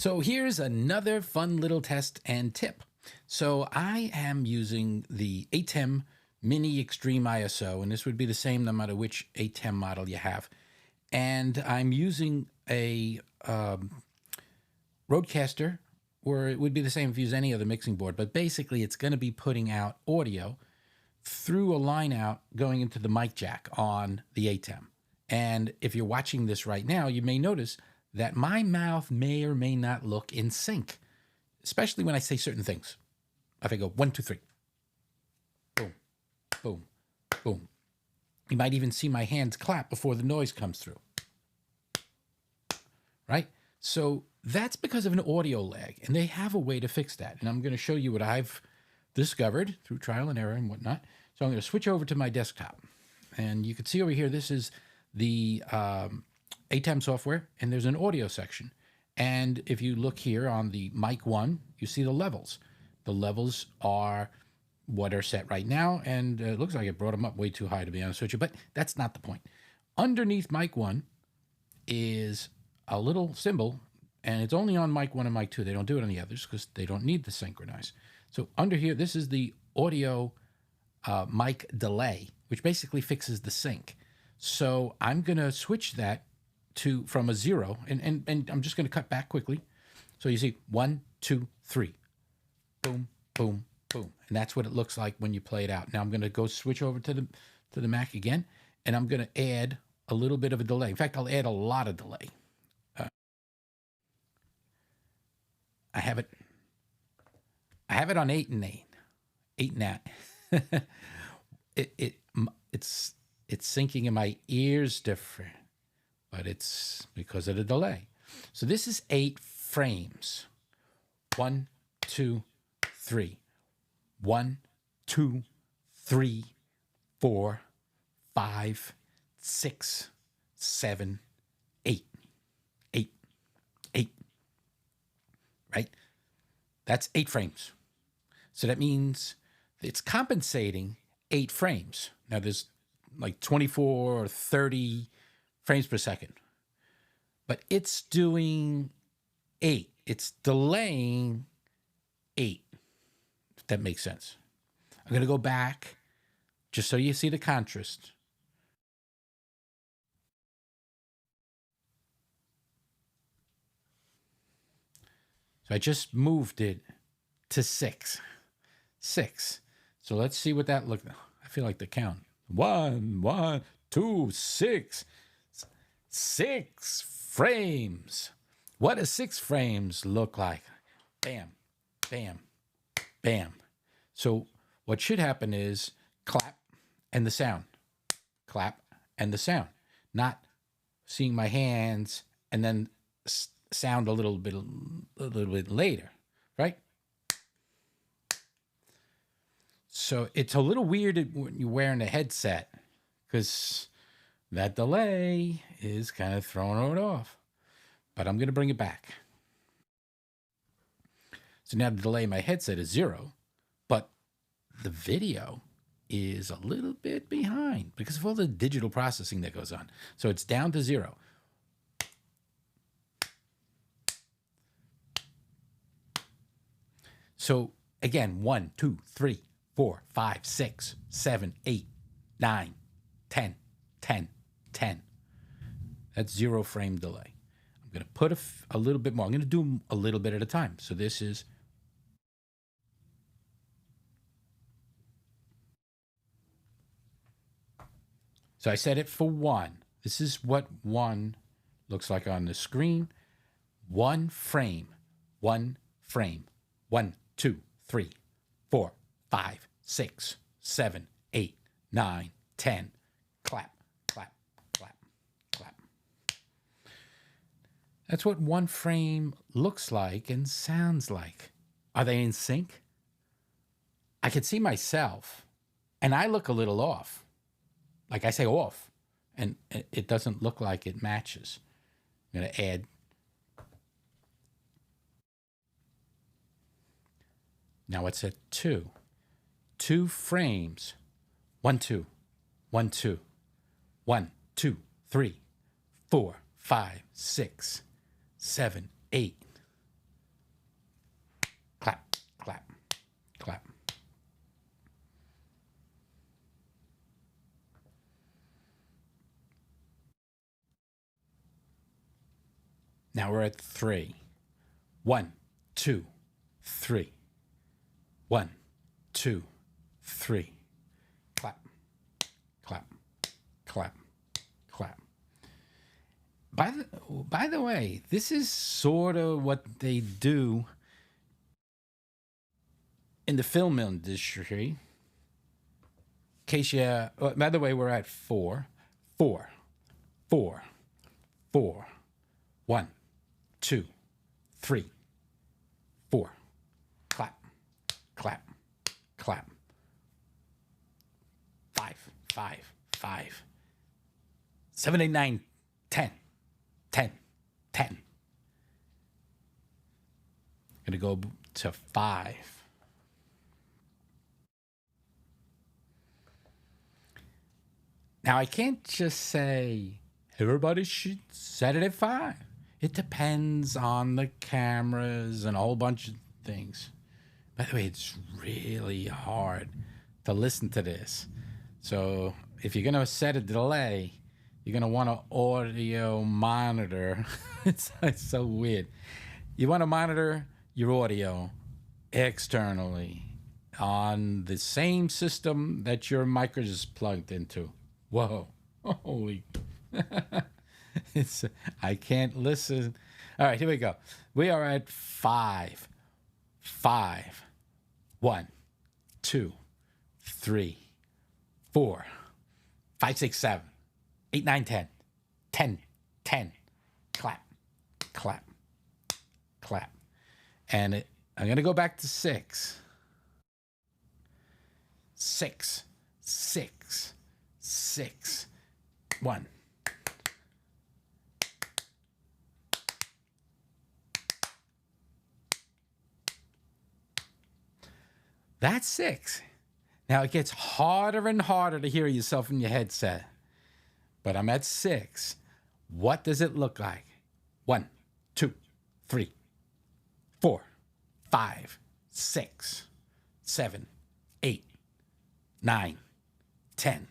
So here's another fun little test and tip. So I am using the ATEM Mini Extreme ISO, and this would be the same no matter which ATEM model you have. And I'm using a Rodecaster, or it would be the same if you use any other mixing board, but basically it's going to be putting out audio through a line out going into the mic jack on the ATEM. And if you're watching this right now, you may notice that my mouth may or may not look in sync, especially when I say certain things. If I go 1, 2, 3, boom, boom, boom. You might even see my hands clap before the noise comes through, right? So that's because of an audio lag, and they have a way to fix that. And I'm going to show you what I've discovered through trial and error and whatnot. So I'm going to switch over to my desktop, and you can see over here, this is the ATEM software, and there's an audio section. And if you look here on the mic 1, you see the levels. The levels are what are set right now, and it looks like it brought them up way too high, to be honest with you, but that's not the point. Underneath mic 1 is a little symbol, and it's only on mic 1 and mic 2. They don't do it on the others because they don't need to synchronize. So under here, this is the audio mic delay, which basically fixes the sync. So I'm going to switch that from a 0, and I'm just going to cut back quickly. So you see 1, 2, 3, boom, boom, boom, and that's what it looks like when you play it out. Now I'm going to go switch over to the Mac again, and I'm going to add a little bit of a delay. In fact, I'll add a lot of delay. I have it on 8 and 8, 8 and 8. It's syncing in my ears different, but it's because of the delay. So this is 8 frames. 1, 2, 3. 1, 2, 3, 4, 5, 6, 7, 8. 8. 8. Right? That's 8 frames. So that means it's compensating 8 frames. Now there's like 24 or 30 frames per second, but it's doing 8. It's delaying 8, if that makes sense. I'm going to go back just so you see the contrast. So I just moved it to 6. 6. So let's see what that looks like. I feel like the count. 1, 2, 6. 6 frames. What does 6 frames look like? Bam, bam, bam. So what should happen is clap and the sound. Clap and the sound. Not seeing my hands and then sound a little bit later, right? So it's a little weird when you're wearing a headset because that delay is kind of throwing it off. But I'm going to bring it back. So now the delay in my headset is 0, but the video is a little bit behind because of all the digital processing that goes on. So it's down to 0. So again, 1, 2, 3, 4, 5, 6, 7, 8, 9, 10, 10, 10. That's 0 frame delay. I'm going to put a little bit more. I'm going to do a little bit at a time. So this is. So I set it for 1. This is what 1 looks like on the screen. 1 frame, 1 frame, 1, 2, 3, 4, 5, 6, 7, 8, 9, 10. Clap, clap, clap, clap. That's what 1 frame looks like and sounds like. Are they in sync? I can see myself, and I look a little off. Like I say off, and it doesn't look like it matches. I'm going to add. Now it's at 2. 2 frames. 1, 2, 1, 2, 1, 2, 3, 4, 5, 6, 7, 8. Now we're at 3. 1, 2, 3. 1, 2, 3. Clap, clap, clap, clap. By the way, this is sort of what they do in the film industry. In case you, by the way, we're at 4, 4, 4, 4. 1, 2, 3, 4. Clap, clap, clap. 5, 5, 5. 7, 8, 9, 10, 10, 10. Gonna go to 5. Now I can't just say everybody should set it at 5. It depends on the cameras and a whole bunch of things. By the way, it's really hard to listen to this. So if you're going to set a delay, you're going to want an audio monitor. It's so weird. You want to monitor your audio externally on the same system that your mic is plugged into. Whoa. Holy. I can't listen. All right, here we go. We are at 5. 5. 1, 2, 3, 4, 5, 6, 7, 8, 9, 10. 10, 10. Clap, clap, clap. And I'm going to go back to 6. 6, 6, 6. 1. That's 6. Now it gets harder and harder to hear yourself in your headset. But I'm at 6. What does it look like? 1, 2, 3, 4, 5, 6, 7, 8, 9, 10.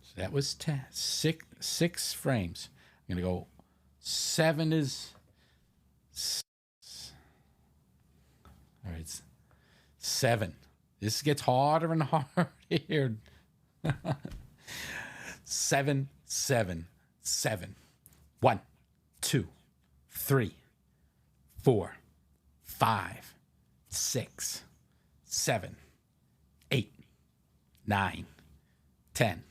So that was 10. 6 frames. I'm going to go 7 is... All right. 7. This gets harder and harder here. 7, 7, 7. 1, 2, 3, 4, 5, 6, 7, 8, 9, 10.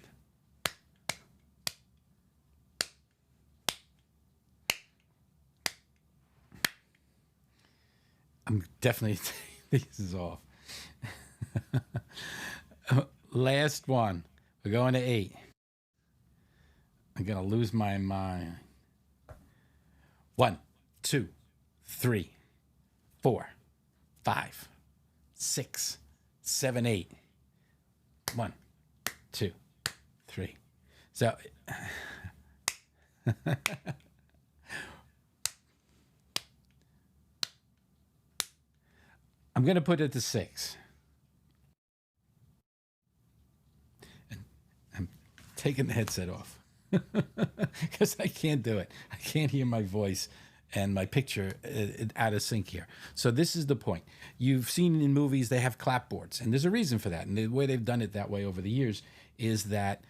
I'm definitely taking these off. Last one. We're going to 8. I'm going to lose my mind. 1, 2, 3, 4, 5, 6, 7, 8. 1, 2, 3. So I'm going to put it to 6. And I'm taking the headset off because I can't do it. I can't hear my voice and my picture out of sync here. So this is the point. You've seen in movies they have clapboards, and there's a reason for that. And the way they've done it that way over the years is that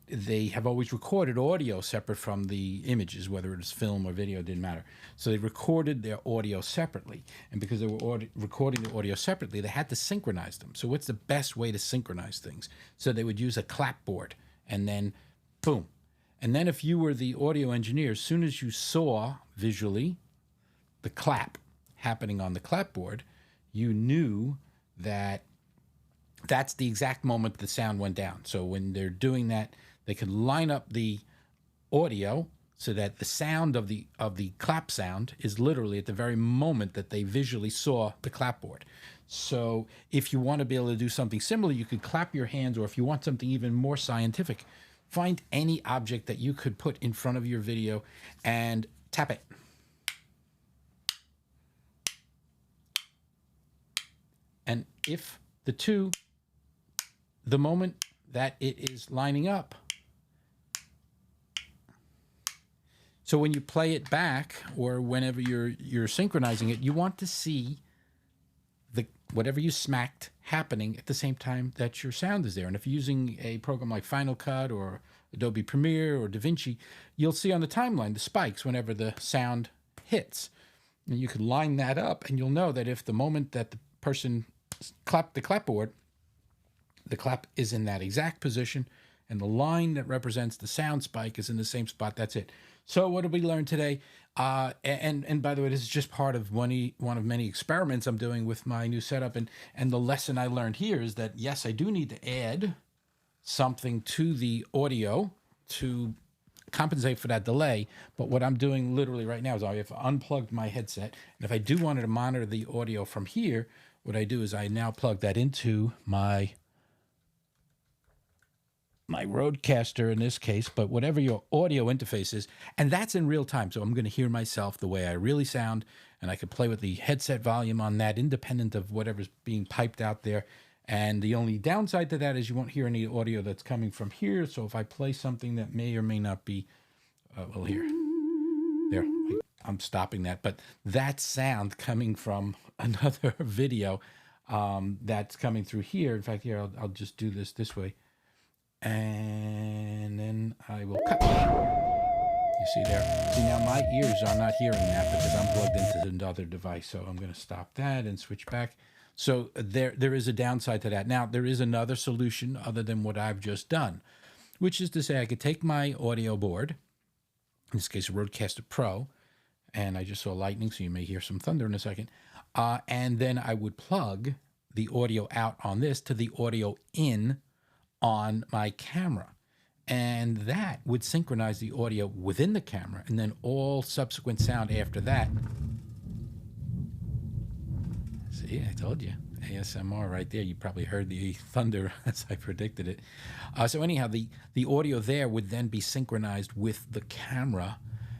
they have always recorded audio separate from the images, whether it was film or video, didn't matter. So they recorded their audio separately. And because they were recording the audio separately, they had to synchronize them. So what's the best way to synchronize things? So they would use a clapboard, and then boom. And then if you were the audio engineer, as soon as you saw visually the clap happening on the clapboard, you knew that that's the exact moment the sound went down. So when they're doing that, they can line up the audio so that the sound of the clap sound is literally at the very moment that they visually saw the clapboard. So if you want to be able to do something similar, you could clap your hands, or if you want something even more scientific, find any object that you could put in front of your video and tap it. And if the moment that it is lining up, So when you play it back or whenever you're synchronizing it, you want to see the whatever you smacked happening at the same time that your sound is there. And if you're using a program like Final Cut or Adobe Premiere or DaVinci, you'll see on the timeline the spikes whenever the sound hits. And you can line that up, and you'll know that if the moment that the person clapped the clapboard, the clap is in that exact position, and the line that represents the sound spike is in the same spot. That's it. So what did we learn today? And by the way, this is just part of one of many experiments I'm doing with my new setup. And the lesson I learned here is that, yes, I do need to add something to the audio to compensate for that delay. But what I'm doing literally right now is I have unplugged my headset. And if I do want to monitor the audio from here, what I do is I now plug that into my Rodecaster in this case, but whatever your audio interface is, and that's in real time. So I'm going to hear myself the way I really sound, and I can play with the headset volume on that independent of whatever's being piped out there. And the only downside to that is you won't hear any audio that's coming from here. So if I play something that may or may not be, well, here, there, I'm stopping that. But that sound coming from another video that's coming through here. In fact, here, I'll just do this way. And then I will cut. You see there? See, now my ears are not hearing that because I'm plugged into another device. So I'm going to stop that and switch back. So there is a downside to that. Now, there is another solution other than what I've just done, which is to say I could take my audio board, in this case a Rodecaster Pro, and I just saw lightning, so you may hear some thunder in a second, and then I would plug the audio out on this to the audio in on my camera, and that would synchronize the audio within the camera, and then all subsequent sound after that. See, I told you, ASMR right there. You probably heard the thunder as I predicted it. So anyhow, the audio there would then be synchronized with the camera,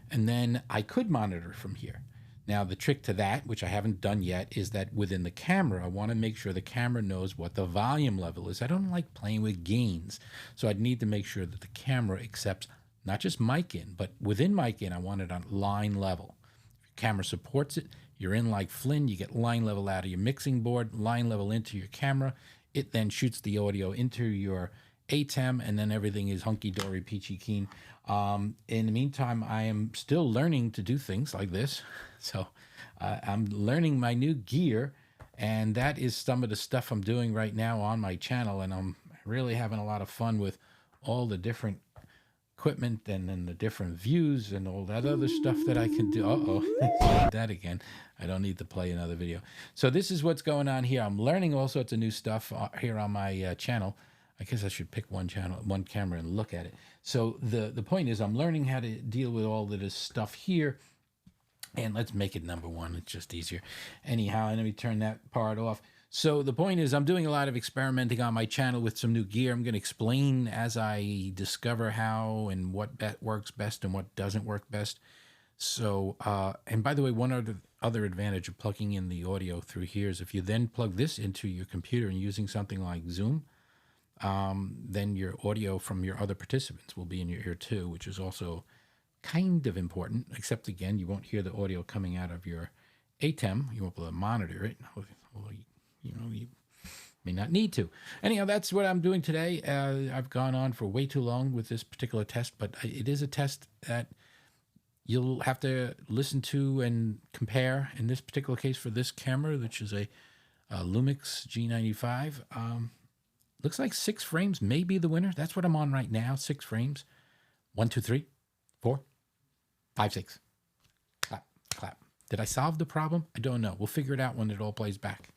and then I could monitor from here. Now, the trick to that, which I haven't done yet, is that within the camera, I want to make sure the camera knows what the volume level is. I don't like playing with gains, so I'd need to make sure that the camera accepts not just mic in, but within mic in, I want it on line level. If your camera supports it, you're in like Flynn, you get line level out of your mixing board, line level into your camera. It then shoots the audio into your ATEM, and then everything is hunky-dory, peachy keen. In the meantime, I am still learning to do things like this. So I'm learning my new gear, and that is some of the stuff I'm doing right now on my channel, and I'm really having a lot of fun with all the different equipment and then the different views and all that other stuff that I can do. Uh-oh, that again. I don't need to play another video. So this is what's going on here. I'm learning all sorts of new stuff here on my channel. I guess I should pick one camera and look at it. So the point is I'm learning how to deal with all of this stuff here. And let's make it number one. It's just easier. Anyhow, let me turn that part off. So the point is I'm doing a lot of experimenting on my channel with some new gear. I'm going to explain as I discover how and what works best and what doesn't work best. So, and by the way, one other advantage of plugging in the audio through here is if you then plug this into your computer and using something like Zoom, then your audio from your other participants will be in your ear too, which is also kind of important, except again, you won't hear the audio coming out of your ATEM. You won't be able to monitor it. You may not need to. Anyhow, that's what I'm doing today. I've gone on for way too long with this particular test, but it is a test that you'll have to listen to and compare. In this particular case for this camera, which is a Lumix G95, looks like 6 frames may be the winner. That's what I'm on right now, 6 frames. 1, 2, 3, 4, 5, 6. Clap, clap. Did I solve the problem? I don't know. We'll figure it out when it all plays back.